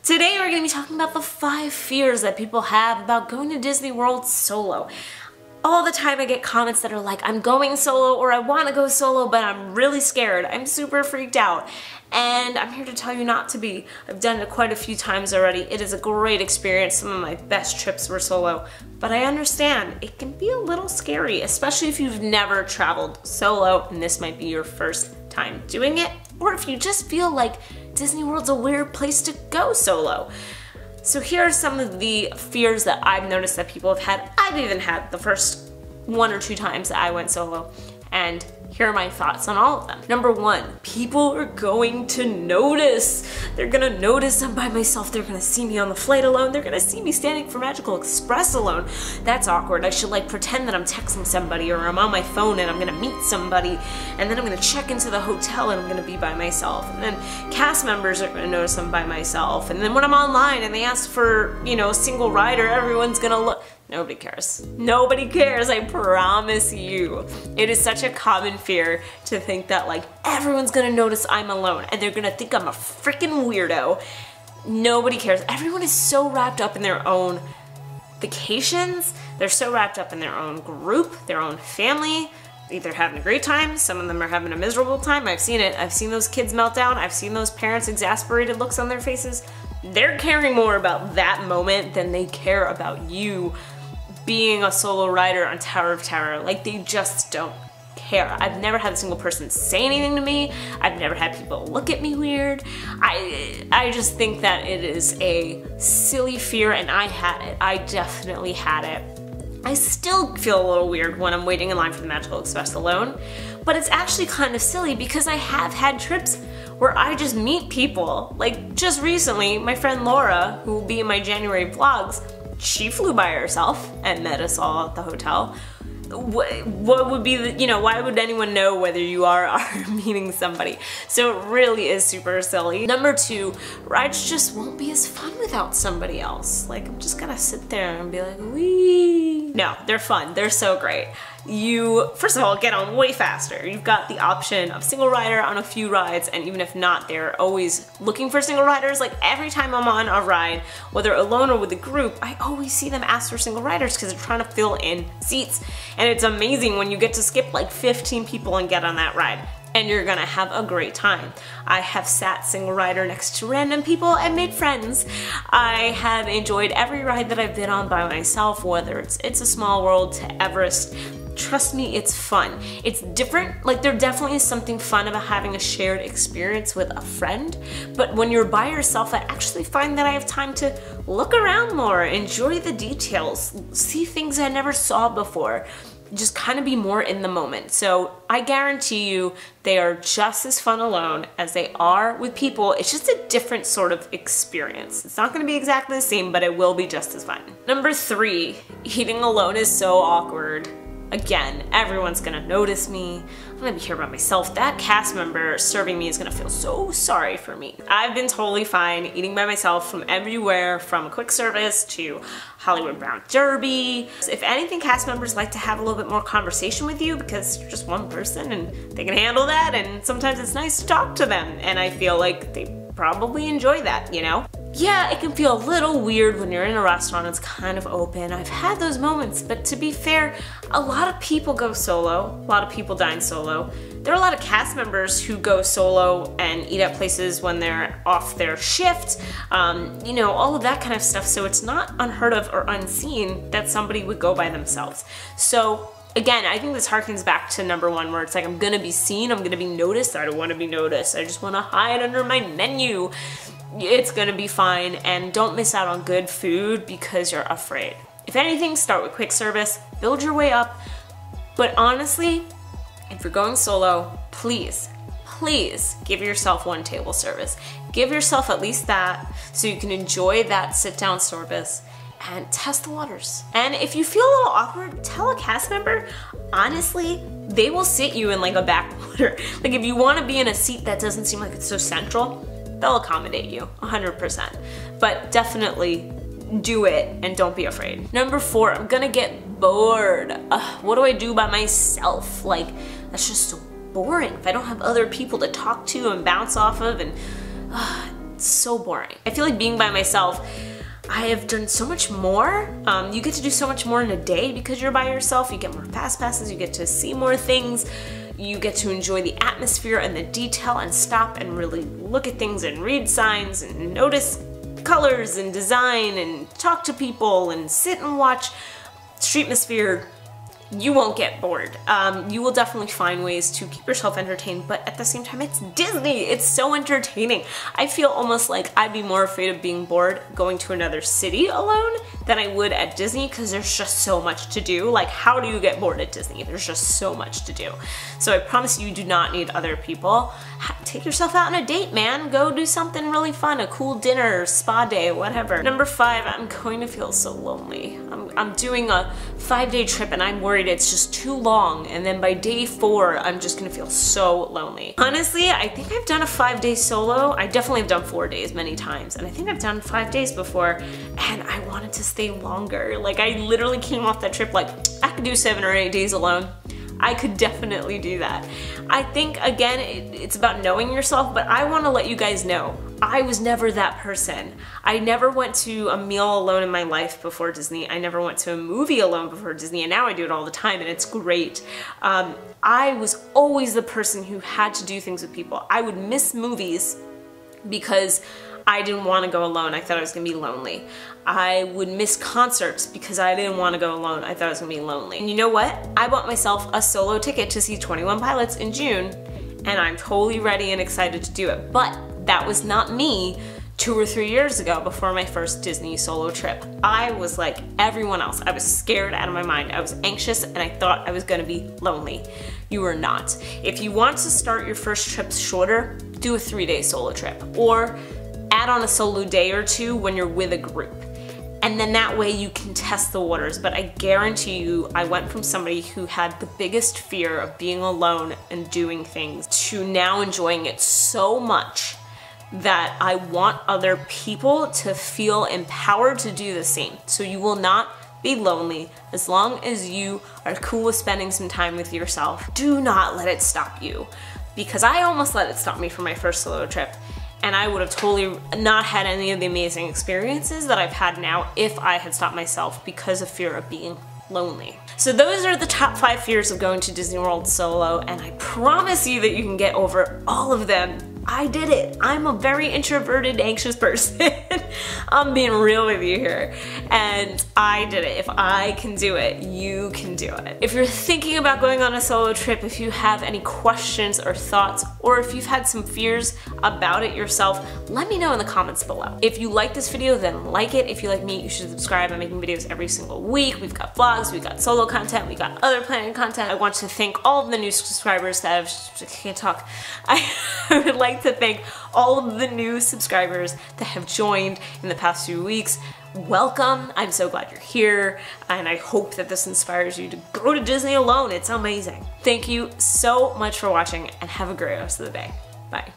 Today we're going to be talking about the 5 fears that people have about going to Disney World solo. All the time I get comments that are like, I'm going solo or I want to go solo, but I'm really scared. I'm super freaked out. And I'm here to tell you not to be. I've done it quite a few times already. It is a great experience. Some of my best trips were solo. But I understand it can be a little scary, especially if you've never traveled solo and this might be your first time doing it, or if you just feel like Disney World's a weird place to go solo. So here are some of the fears that I've noticed that people have had. I've even had the first 1 or 2 times that I went solo, and here are my thoughts on all of them. Number 1, people are going to notice. They're gonna notice I'm by myself. They're gonna see me on the flight alone. They're gonna see me standing for Magical Express alone. That's awkward. I should like pretend that I'm texting somebody or I'm on my phone and I'm gonna meet somebody, and then I'm gonna check into the hotel and I'm gonna be by myself. And then cast members are gonna notice I'm by myself. And then when I'm online and they ask for, you know, a single rider, everyone's gonna look. Nobody cares. Nobody cares, I promise you. It is such a common fear to think that like everyone's gonna notice I'm alone and they're gonna think I'm a freaking weirdo. Nobody cares. Everyone is so wrapped up in their own vacations. They're so wrapped up in their own group, their own family. Either having a great time, some of them are having a miserable time. I've seen it. I've seen those kids melt down. I've seen those parents' exasperated looks on their faces. They're caring more about that moment than they care about you being a solo rider on Tower of Terror. Like, they just don't care. I've never had a single person say anything to me. I've never had people look at me weird. I just think that it is a silly fear, and I had it. I definitely had it. I still feel a little weird when I'm waiting in line for the Magical Express alone, but it's actually kind of silly because I have had trips where I just meet people. Like, just recently, my friend Laura, who will be in my January vlogs, she flew by herself and met us all at the hotel. What would be the, you know, why would anyone know whether you are meeting somebody? So it really is super silly. Number 2, rides just won't be as fun without somebody else. Like, I'm just gonna sit there and be like, wee. No, they're fun. They're so great. You, first of all, get on way faster. You've got the option of single rider on a few rides, and even if not, they're always looking for single riders. Like, every time I'm on a ride, whether alone or with a group, I always see them ask for single riders because they're trying to fill in seats. And it's amazing when you get to skip like 15 people and get on that ride, and you're gonna have a great time. I have sat single rider next to random people and made friends. I have enjoyed every ride that I've been on by myself, whether it's a Small World to Everest. Trust me, it's fun. It's different. Like, there definitely is something fun about having a shared experience with a friend, but when you're by yourself, I actually find that I have time to look around more, enjoy the details, see things I never saw before, just kind of be more in the moment. So I guarantee you they are just as fun alone as they are with people. It's just a different sort of experience. It's not gonna be exactly the same, but it will be just as fun. Number 3, eating alone is so awkward. Again, everyone's gonna notice me. I'm gonna be here by myself. That cast member serving me is gonna feel so sorry for me. I've been totally fine eating by myself from everywhere, from quick service to Hollywood Brown Derby. If anything, cast members like to have a little bit more conversation with you because you're just one person and they can handle that, and sometimes it's nice to talk to them, and I feel like they probably enjoy that, you know? Yeah, it can feel a little weird when you're in a restaurant, it's kind of open. I've had those moments, but to be fair, a lot of people go solo. A lot of people dine solo. There are a lot of cast members who go solo and eat at places when they're off their shift, you know, all of that kind of stuff. So it's not unheard of or unseen that somebody would go by themselves. So again, I think this harkens back to number 1, where it's like, I'm gonna be seen, I'm gonna be noticed. I don't wanna be noticed. I just wanna hide under my menu. It's gonna be fine, and don't miss out on good food because you're afraid. If anything, start with quick service, build your way up, but honestly, if you're going solo, please, please give yourself 1 table service. Give yourself at least that so you can enjoy that sit-down service and test the waters. And if you feel a little awkward, tell a cast member. Honestly, they will sit you in like a backwater. Like, if you wanna be in a seat that doesn't seem like it's so central, they'll accommodate you, 100%. But definitely do it and don't be afraid. Number 4, I'm gonna get bored. What do I do by myself? Like, that's just so boring. If I don't have other people to talk to and bounce off of, and It's so boring. I feel like being by myself, I have done so much more. You get to do so much more in a day because you're by yourself. You get more fast passes, you get to see more things, you get to enjoy the atmosphere and the detail and stop and really look at things and read signs and notice colors and design and talk to people and sit and watch Streetmosphere. You won't get bored. You will definitely find ways to keep yourself entertained, but at the same time, it's Disney. It's so entertaining. I feel almost like I'd be more afraid of being bored going to another city alone than I would at Disney because there's just so much to do. Like, how do you get bored at Disney? There's just so much to do. So I promise you do not need other people. Take yourself out on a date, man. Go do something really fun, a cool dinner, spa day, whatever. Number 5, I'm going to feel so lonely. I'm doing a 5-day trip and I'm worried it's just too long, and then by day 4 I'm just gonna feel so lonely. Honestly, I think I've done a 5-day solo. I definitely have done 4 days many times, and I think I've done 5 days before, and I wanted to stay longer. Like, I literally came off that trip like, I could do 7 or 8 days alone. I could definitely do that. I think, again, it's about knowing yourself, but I want to let you guys know, I was never that person. I never went to a meal alone in my life before Disney. I never went to a movie alone before Disney, and now I do it all the time, and it's great. I was always the person who had to do things with people. I would miss movies because I didn't want to go alone. I thought I was going to be lonely. I would miss concerts because I didn't want to go alone. I thought I was going to be lonely. And you know what? I bought myself a solo ticket to see 21 Pilots in June, and I'm totally ready and excited to do it. But that was not me 2 or 3 years ago before my first Disney solo trip. I was like everyone else. I was scared out of my mind. I was anxious and I thought I was going to be lonely. You are not. If you want to start your first trips shorter, do a 3-day solo trip, or add on a solo day or 2 when you're with a group. And then that way you can test the waters. But I guarantee you, I went from somebody who had the biggest fear of being alone and doing things to now enjoying it so much that I want other people to feel empowered to do the same. So you will not be lonely as long as you are cool with spending some time with yourself. Do not let it stop you, because I almost let it stop me for my first solo trip. And I would have totally not had any of the amazing experiences that I've had now if I had stopped myself because of fear of being lonely. So those are the top 5 fears of going to Disney World solo, and I promise you that you can get over all of them. I did it. I'm a very introverted, anxious person. I'm being real with you here. And I did it. If I can do it, you can do it. If you're thinking about going on a solo trip, if you have any questions or thoughts, or if you've had some fears about it yourself, let me know in the comments below. If you like this video, then like it. If you like me, you should subscribe. I'm making videos every single week. We've got vlogs, we've got solo content, we've got other planning content. I want to thank all of the new subscribers that I can't talk. I would like to thank all of the new subscribers that have joined in the past few weeks. Welcome. I'm so glad you're here, and I hope that this inspires you to go to Disney alone. It's amazing. Thank you so much for watching, and have a great rest of the day. Bye.